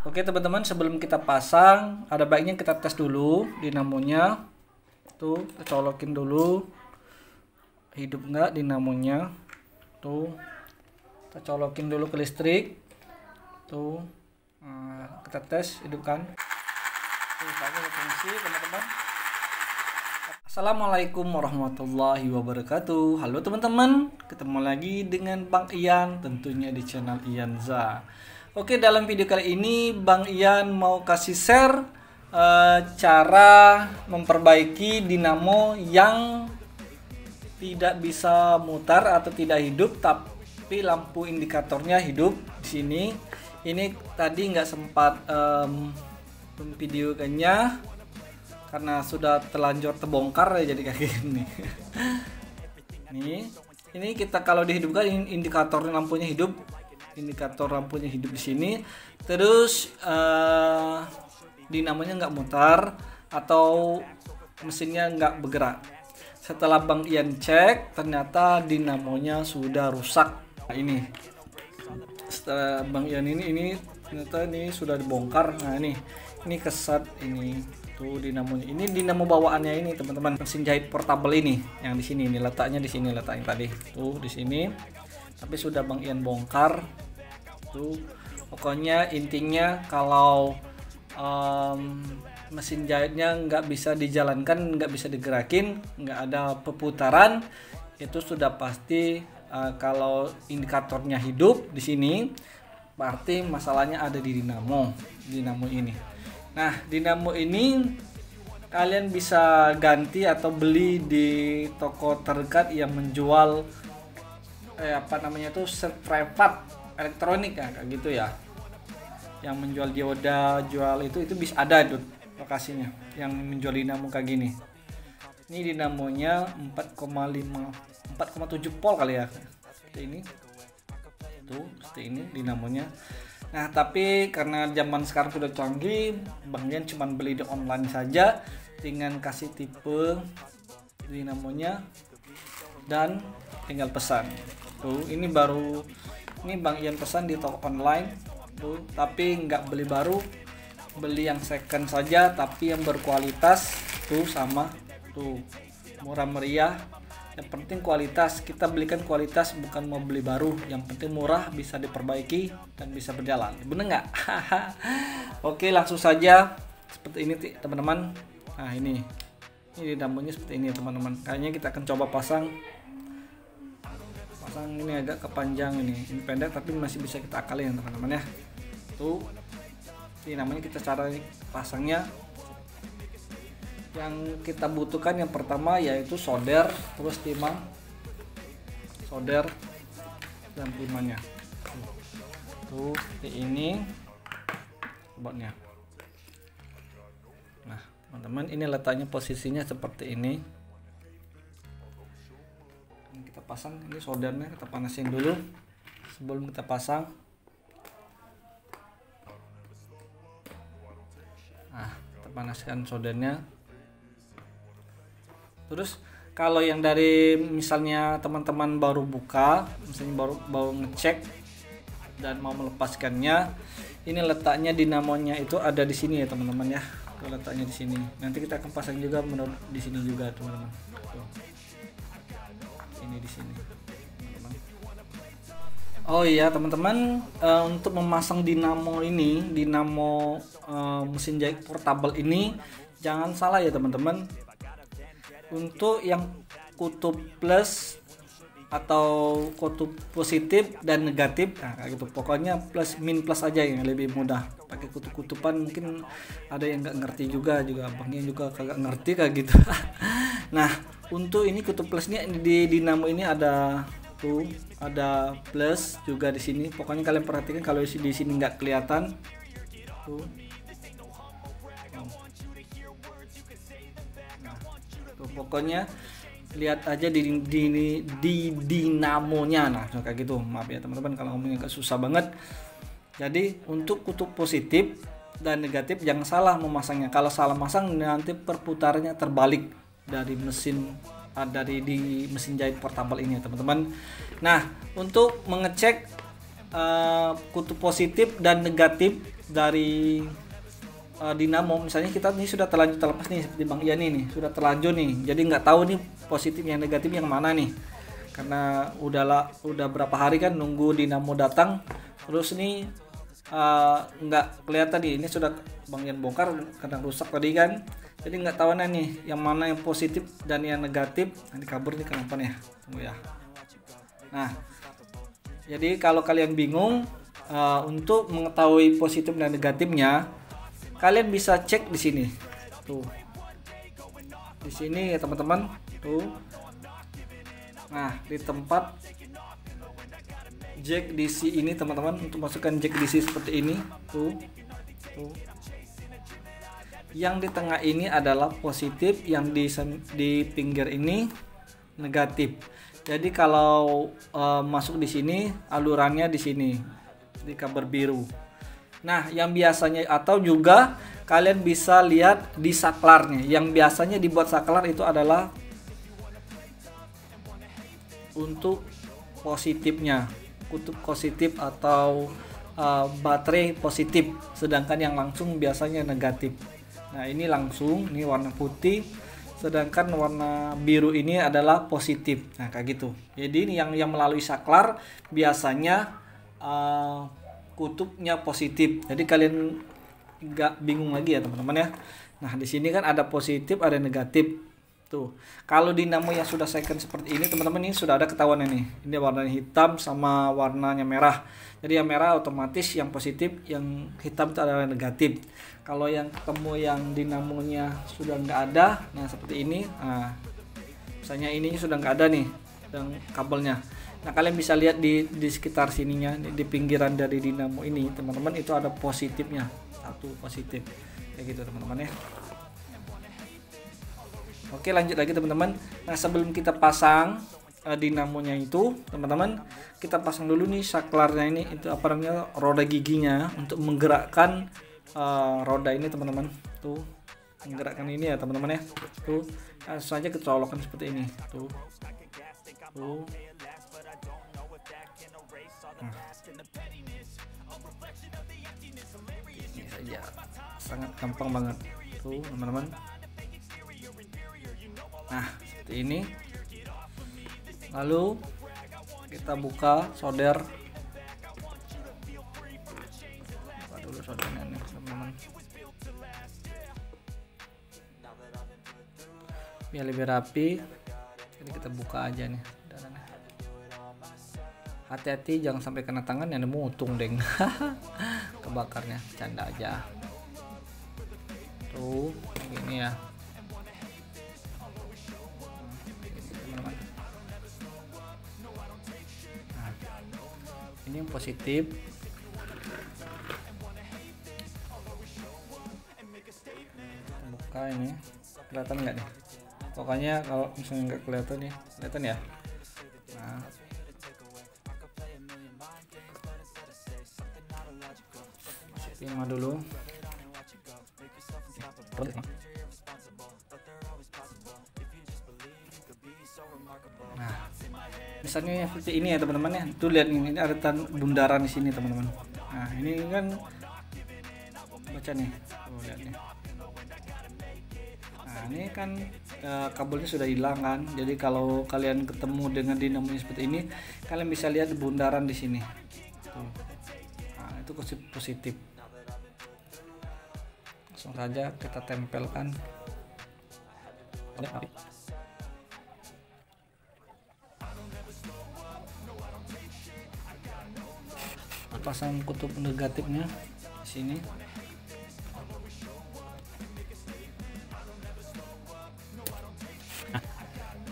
Oke teman-teman, sebelum kita pasang ada baiknya kita tes dulu dinamonya. Tuh, kita colokin dulu. Hidup nggak dinamonya? Tuh, kita colokin dulu ke listrik. Tuh, nah, kita tes hidupkan. Tuh, pakai fungsi teman-teman. Assalamualaikum warahmatullahi wabarakatuh. Halo teman-teman, ketemu lagi dengan Bang Ian, tentunya di channel Ianza. Oke, dalam video kali ini Bang Ian mau kasih share cara memperbaiki dinamo yang tidak bisa mutar atau tidak hidup, tapi lampu indikatornya hidup di sini. Ini tadi nggak sempat memvideokannya karena sudah terlanjur terbongkar ya, jadi kayak gini. Ini kita kalau dihidupkan indikator lampunya hidup. Indikator lampunya hidup di sini. Terus dinamonya nggak mutar atau mesinnya nggak bergerak. Setelah Bang Ian cek, ternyata dinamonya sudah rusak. Nah, ini setelah Bang Ian ini ternyata ini sudah dibongkar. Nah ini kesat ini tuh dinamonya. Ini dinamo bawaannya ini teman-teman, mesin jahit portable ini yang di sini. Ini letaknya di sini, letaknya tadi tuh di sini. Tapi sudah Bang Ian bongkar. Tuh, pokoknya intinya kalau mesin jahitnya nggak bisa dijalankan, nggak bisa digerakin, nggak ada perputaran, itu sudah pasti kalau indikatornya hidup di sini, berarti masalahnya ada di dinamo ini. Nah, dinamo ini kalian bisa ganti atau beli di toko terdekat yang menjual sertifikat elektronik ya, kayak gitu ya, yang menjual dioda, jual itu bisa ada itu lokasinya yang menjual dinamo kayak gini. Ini dinamonya 4,7 volt kali ya, seperti ini tuh, seperti ini dinamonya. Nah tapi karena zaman sekarang sudah canggih, Bang Ian cuma beli di online saja dengan kasih tipe dinamonya dan tinggal pesan. Tuh, ini Bang Ian pesan di toko online tuh, tapi nggak beli baru, beli yang second saja tapi yang berkualitas tuh, sama tuh, murah meriah. Yang penting kualitas, kita belikan kualitas, bukan mau beli baru. Yang penting murah, bisa diperbaiki dan bisa berjalan, bener nggak? Oke, langsung saja seperti ini teman-teman. Nah ini dinamonya seperti ini teman-teman. Kayaknya kita akan coba pasang ini agak kepanjang, ini pendek tapi masih bisa kita akalin teman-teman ya. Tuh, ini namanya kita cara pasangnya. Yang kita butuhkan yang pertama yaitu solder, terus timah, solder dan timahnya. Tuh, seperti ini botnya. Nah teman-teman, ini letaknya posisinya seperti ini. Kita pasang ini soldernya, kita panasin dulu sebelum kita pasang. Nah, kita panaskan soldernya. Terus kalau yang dari misalnya teman-teman baru buka, misalnya baru ngecek dan mau melepaskannya, ini letaknya dinamonya itu ada di sini ya teman-teman ya. Letaknya di sini. Nanti kita akan pasang juga menurut di sini juga teman-teman. Ini di sini. Oh iya teman-teman, untuk memasang dinamo ini, mesin jahit portable ini, jangan salah ya teman-teman. Untuk yang kutub plus atau kutub positif dan negatif, nah kayak gitu. Pokoknya plus aja yang lebih mudah. Pakai kutub-kutuban mungkin ada yang nggak ngerti juga abangnya juga kagak ngerti kayak gitu. Nah, untuk ini kutub plusnya di dinamo ini ada tuh, ada plus juga di sini. Pokoknya kalian perhatikan kalau di sini nggak kelihatan tuh. Nah, tuh pokoknya lihat aja di dinamonya. Nah kayak gitu, maaf ya teman-teman kalau ngomongnya agak susah banget. Jadi untuk kutub positif dan negatif jangan salah memasangnya. Kalau salah masang nanti perputarannya terbalik dari mesin jahit portable ini teman-teman. Nah untuk mengecek kutub positif dan negatif dari dinamo, misalnya kita nih sudah terlanjur terlepas nih seperti Bang Ian nih sudah terlanjur nih, jadi nggak tahu nih positif yang negatif yang mana nih, karena udah berapa hari kan nunggu dinamo datang, terus nih nggak kelihatan nih, ini sudah Bang Ian bongkar karena rusak tadi kan, jadi nggak tahu nih yang mana yang positif dan yang negatif. Nanti kabur nih kenapa nih ya, tunggu ya. Nah, jadi kalau kalian bingung untuk mengetahui positif dan negatifnya, kalian bisa cek di sini tuh, di sini ya teman-teman tuh. Nah, di tempat jack DC ini teman-teman, untuk masukkan jack DC seperti ini tuh. Yang di tengah ini adalah positif, yang di pinggir ini negatif. Jadi kalau masuk di sini, alurannya di sini di kabel biru. Nah, yang biasanya atau juga kalian bisa lihat di saklarnya. Yang biasanya dibuat saklar itu adalah untuk positifnya, kutub positif atau baterai positif, sedangkan yang langsung biasanya negatif. Nah, ini langsung, ini warna putih, sedangkan warna biru ini adalah positif. Nah, kayak gitu. Jadi ini yang melalui saklar biasanya kutubnya positif. Jadi kalian nggak bingung lagi ya teman-teman ya. Nah, di sini kan ada positif, ada negatif. Tuh. Kalau dinamo yang sudah second seperti ini teman-teman, ini sudah ada ketahuan ini. Ini warnanya hitam sama warnanya merah. Jadi yang merah otomatis yang positif, yang hitam itu adalah negatif. Kalau yang ketemu yang dinamonya sudah nggak ada, nah seperti ini. Nah, misalnya ini sudah nggak ada nih, yang kabelnya. Nah, kalian bisa lihat di sekitar sininya, di pinggiran dari dinamo ini teman-teman, itu ada positifnya, satu positif kayak gitu teman-teman ya. Oke, lanjut lagi teman-teman. Nah, sebelum kita pasang dinamonya itu teman-teman, kita pasang dulu nih saklarnya ini, itu apa namanya, roda giginya, untuk menggerakkan roda ini teman-teman. Tuh, menggerakkan ini ya teman-teman ya. Tuh, langsung aja kita colokkan seperti ini. Tuh. Nah, ini saja, sangat gampang banget tuh teman-teman. Nah, seperti ini. Lalu kita buka solder. Buka dulu soldernya nih teman-teman, biar lebih rapi. Jadi kita buka aja nih. Hati-hati jangan sampai kena tangan, yang nemu untung deng. Kebakarnya, canda aja. Tuh, gini ya. Nah, ini yang positif. Buka ini, kelihatan nggak nih? Pokoknya kalau misalnya nggak kelihatan nih, kelihatan ya. Nah, terima dulu. Nah, misalnya seperti ini ya teman-teman ya. Tuh lihat ini ada bundaran di sini teman-teman. Nah, ini kan baca nih. Tuh lihat nih. Nah, ini kan kabelnya sudah hilang kan. Jadi kalau kalian ketemu dengan dinamonya seperti ini, kalian bisa lihat bundaran di sini. Tuh. Nah, itu positif. Langsung saja kita tempelkan. Pasang kutub negatifnya di sini.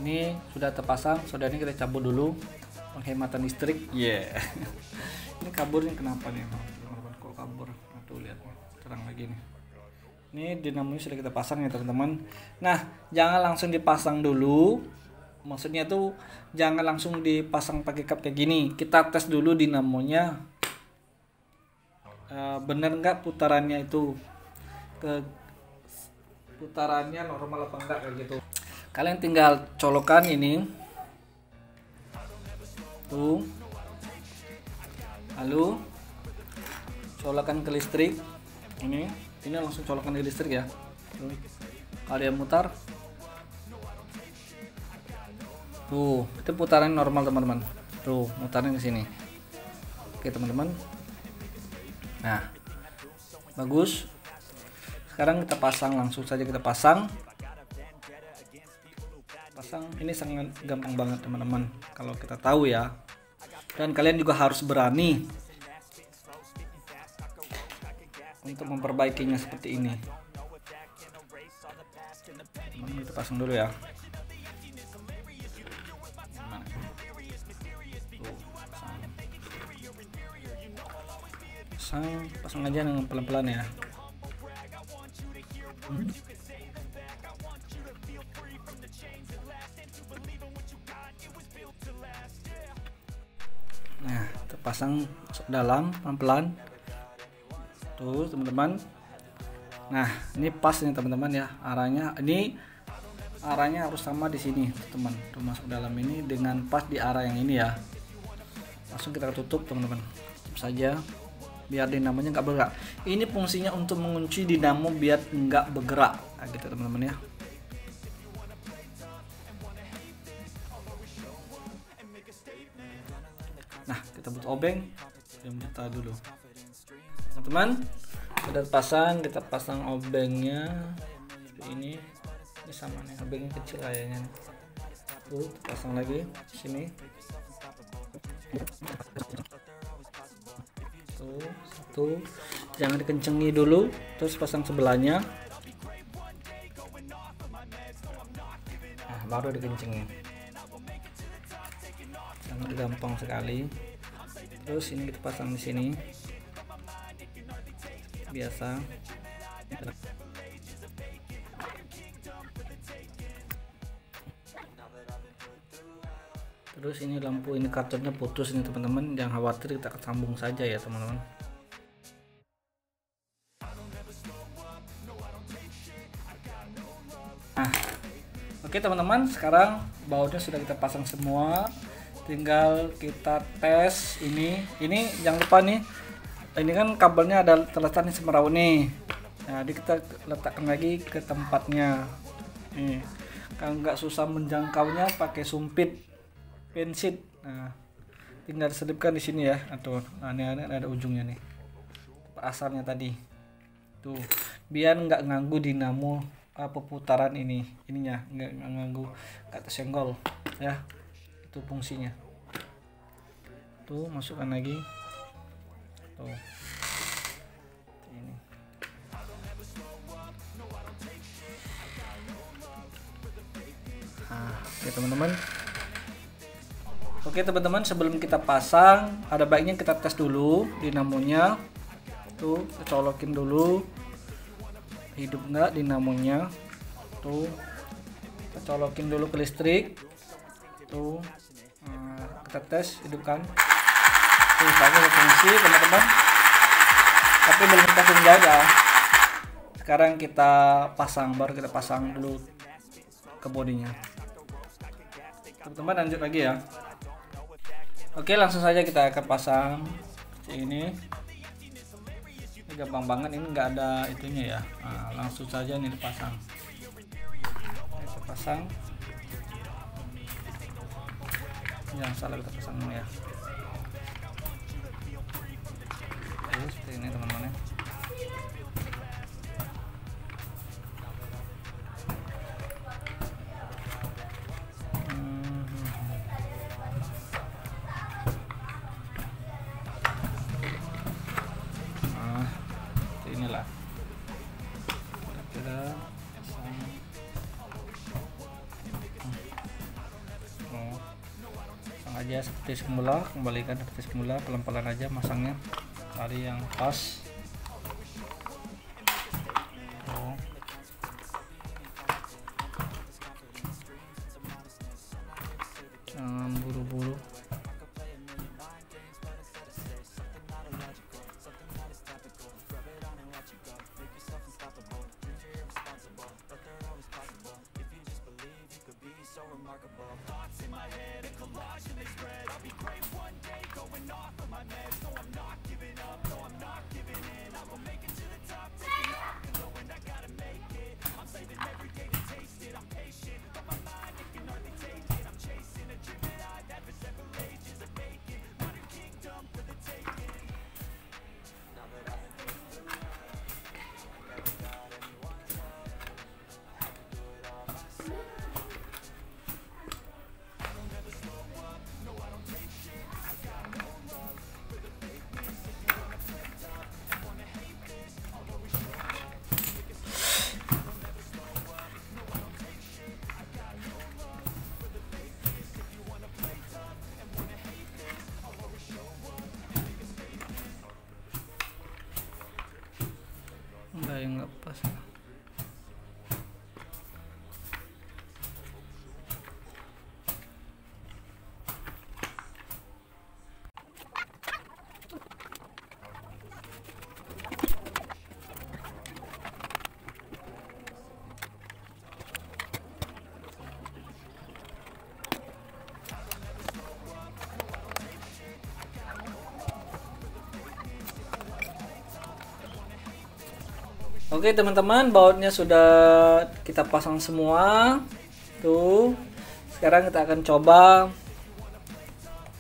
Ini sudah terpasang, soalnya kita cabut dulu, penghematan listrik. Ini kaburnya kenapa nih teman-teman, kok kabur? Nah, tuh lihat, terang lagi nih. Ini dinamonya sudah kita pasang ya teman-teman. Nah, jangan langsung dipasang dulu. Maksudnya tuh jangan langsung dipasang pakai kap kayak gini. Kita tes dulu dinamonya bener nggak putarannya itu, ke putarannya normal apa enggak kayak gitu. Kalian tinggal colokan ini tuh, lalu colokan ke listrik. Ini langsung colokan ke listrik ya. Tuh. Kalian mutar. Tuh, itu putaran normal teman-teman. Tuh, mutarnya ke sini. Oke teman-teman. Nah, bagus. Sekarang kita pasang, langsung saja kita pasang. Ini sangat gampang banget teman-teman kalau kita tahu ya. Dan kalian juga harus berani untuk memperbaikinya seperti ini. Kita pasang dulu ya. Pasang aja dengan pelan-pelan ya. Nah, terpasang dalam pelan-pelan. Tuh teman-teman. Nah, ini pas nih teman-teman ya. Arahnya harus sama di sini teman. Tuh masuk dalam ini dengan pas di arah yang ini ya. Langsung kita tutup teman-teman. Tutup saja biar dinamonya nggak bergerak. Ini fungsinya untuk mengunci dinamo biar nggak bergerak. Nah, gitu teman-teman ya. Nah, kita butuh obeng. Kita dulu teman-teman. Sudah pasang, kita pasang obengnya seperti ini. Ini sama nih, obengnya kecil kayaknya. Tuh, pasang lagi sini. Tuh, satu. Jangan dkencengi dulu, terus pasang sebelahnya. Nah, baru dikencengin. Sangat gampang sekali. Terus ini kita pasang di sini. Biasa. Terus ini lampu, ini kartonnya putus ini teman-teman, jangan khawatir, kita sambung saja ya teman-teman. Nah, oke teman-teman, sekarang bautnya sudah kita pasang semua, tinggal kita tes ini jangan lupa nih, ini kan kabelnya ada terletak di semerawut nih. Nah, jadi kita letakkan lagi ke tempatnya nih, kan nggak susah menjangkaunya pakai sumpit pensit. Nah, tinggal selipkan di sini ya. Atau ini ada ujungnya nih, asalnya tadi tuh, biar nggak ganggu dinamo pemutaran ininya, nggak ganggu, nggak tersenggol ya. Itu fungsinya. Tuh, masukkan lagi tuh ini. Nah, oke teman-teman. Oke teman-teman, sebelum kita pasang ada baiknya kita tes dulu dinamonya. Tuh, kita colokin dulu, hidup nggak dinamonya. Tuh, kita colokin dulu ke listrik. Tuh, kita tes, hidupkan. Tuh, saya berfungsi teman-teman, tapi belum kita tinggal ya. Sekarang kita pasang, baru kita pasang dulu ke bodinya teman-teman. Lanjut lagi ya. Oke, langsung saja kita akan pasang seperti ini. Ini gampang banget, ini enggak ada itunya ya. Nah, langsung saja nih dipasang. Kita pasang. Jangan salah kita pasang ya. Seperti ini teman-teman ya. Inilah kita pasang. Pasang aja seperti semula, kembalikan seperti semula, pelan-pelan aja masangnya, cari yang pas. Jangan buru-buru. Enggak, yang nggak pas. Oke teman-teman, bautnya sudah kita pasang semua. Tuh. Sekarang kita akan coba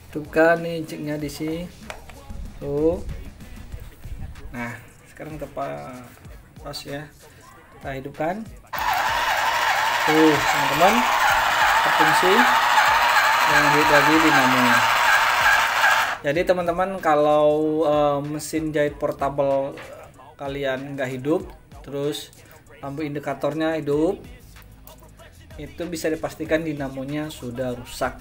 hidupkan nih jacknya di sini. Tuh. Nah, sekarang kita pas ya. Kita hidupkan. Tuh, teman-teman. Terfungsi. Yang hidup lagi dinamonya. Jadi teman-teman, kalau mesin jahit portable kalian nggak hidup, terus lampu indikatornya hidup, itu bisa dipastikan dinamonya sudah rusak.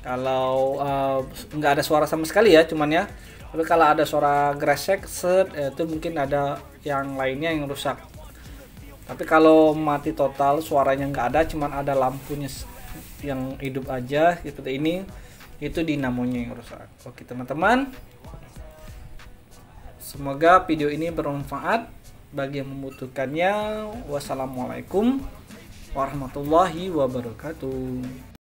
Kalau nggak ada suara sama sekali ya, cuman ya, tapi kalau ada suara gresek set, itu mungkin ada yang lainnya yang rusak. Tapi kalau mati total, suaranya nggak ada, cuman ada lampunya yang hidup aja seperti ini, itu dinamonya yang rusak. Oke teman-teman, semoga video ini bermanfaat bagi yang membutuhkannya. Wassalamualaikum warahmatullahi wabarakatuh.